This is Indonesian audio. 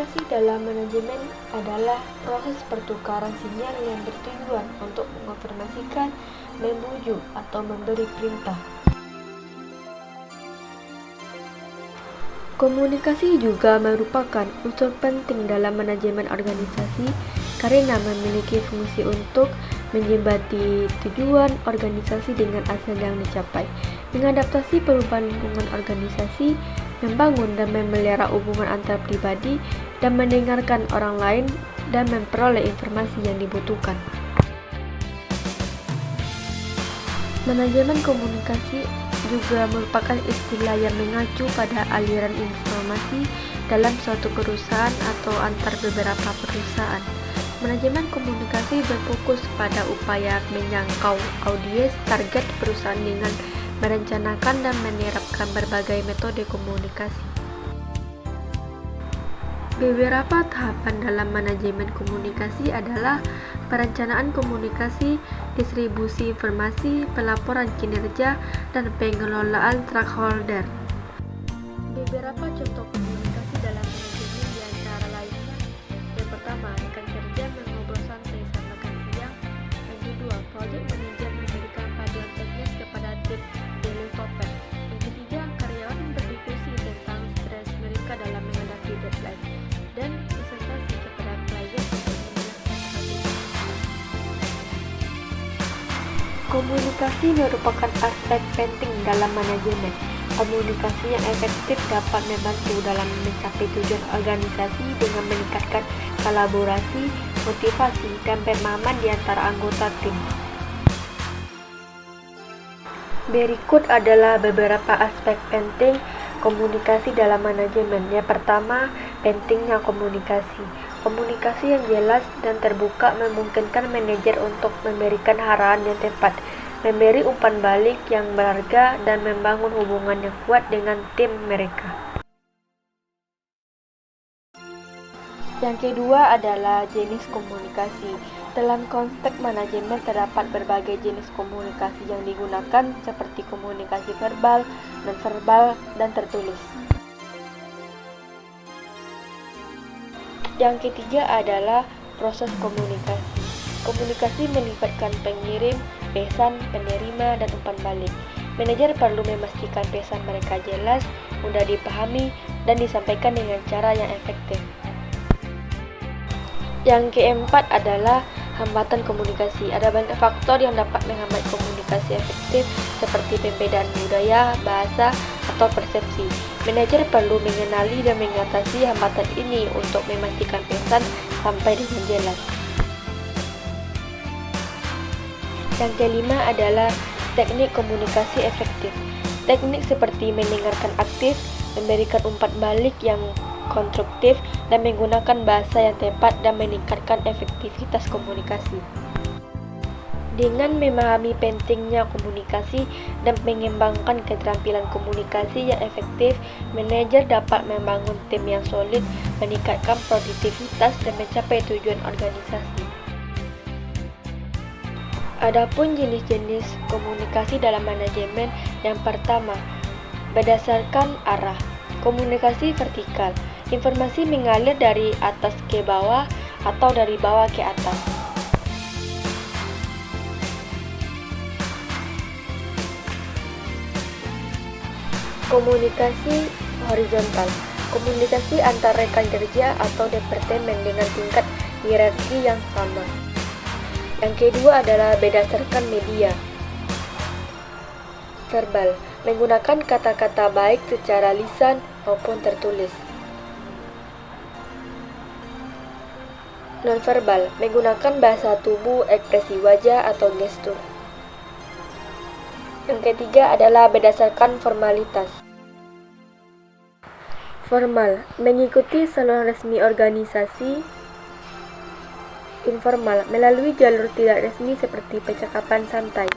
Komunikasi dalam manajemen adalah proses pertukaran sinyal yang bertujuan untuk menginformasikan, membujuk, atau memberi perintah. Komunikasi juga merupakan unsur penting dalam manajemen organisasi karena memiliki fungsi untuk menjembati tujuan organisasi dengan asal yang dicapai, mengadaptasi perubahan lingkungan organisasi, membangun dan memelihara hubungan antar pribadi, dan mendengarkan orang lain dan memperoleh informasi yang dibutuhkan. Manajemen komunikasi juga merupakan istilah yang mengacu pada aliran informasi dalam suatu perusahaan atau antar beberapa perusahaan. Manajemen komunikasi berfokus pada upaya menjangkau audiens target perusahaan dengan merencanakan dan menerapkan berbagai metode komunikasi. Beberapa tahapan dalam manajemen komunikasi adalah perencanaan komunikasi, distribusi informasi, pelaporan kinerja, dan pengelolaan stakeholder. Beberapa contoh komunikasi dalam manajemen di antara lainnya: yang pertama, rekan kerja mengobrol santai saat makan siang. Yang kedua, project manager memberikan panduan teknis kepada tim developer. Yang ketiga, karyawan berdiskusi tentang stres mereka dalam menghadapi deadline. Dan presentasi kepada klien untuk menjelaskan hasilnya. Komunikasi merupakan aspek penting dalam manajemen. Komunikasi yang efektif dapat membantu dalam mencapai tujuan organisasi dengan meningkatkan kolaborasi, motivasi, dan pemahaman di antara anggota tim. Berikut adalah beberapa aspek penting komunikasi dalam manajemen. Yang pertama, pentingnya komunikasi. Komunikasi yang jelas dan terbuka memungkinkan manajer untuk memberikan arahan yang tepat, memberi umpan balik yang berharga, dan membangun hubungan yang kuat dengan tim mereka. Yang kedua adalah jenis komunikasi. Dalam konteks manajemen terdapat berbagai jenis komunikasi yang digunakan seperti komunikasi verbal, non-verbal, dan tertulis. Yang ketiga adalah proses komunikasi. Komunikasi melibatkan pengirim, pesan, penerima, dan umpan balik. Manajer perlu memastikan pesan mereka jelas, mudah dipahami, dan disampaikan dengan cara yang efektif. Yang keempat adalah hambatan komunikasi. Ada banyak faktor yang dapat menghambat komunikasi efektif seperti perbedaan budaya, bahasa, atau persepsi. Manajer perlu mengenali dan mengatasi hambatan ini untuk memastikan pesan sampai dengan jelas. Yang kelima adalah teknik komunikasi efektif. Teknik seperti mendengarkan aktif, memberikan umpan balik yang konstruktif, dan menggunakan bahasa yang tepat dan meningkatkan efektivitas komunikasi. Dengan memahami pentingnya komunikasi dan mengembangkan keterampilan komunikasi yang efektif, manajer dapat membangun tim yang solid, meningkatkan produktivitas, dan mencapai tujuan organisasi. Adapun jenis-jenis komunikasi dalam manajemen, yang pertama, berdasarkan arah. Komunikasi vertikal. Informasi mengalir dari atas ke bawah atau dari bawah ke atas. Komunikasi horizontal. Komunikasi antar rekan kerja atau departemen dengan tingkat hierarki yang sama. Yang kedua adalah berdasarkan media. Verbal. Menggunakan kata-kata baik secara lisan maupun tertulis. Nonverbal, menggunakan bahasa tubuh, ekspresi wajah, atau gestur. Yang ketiga adalah berdasarkan formalitas. Formal, mengikuti saluran resmi organisasi. Informal, melalui jalur tidak resmi seperti percakapan santai.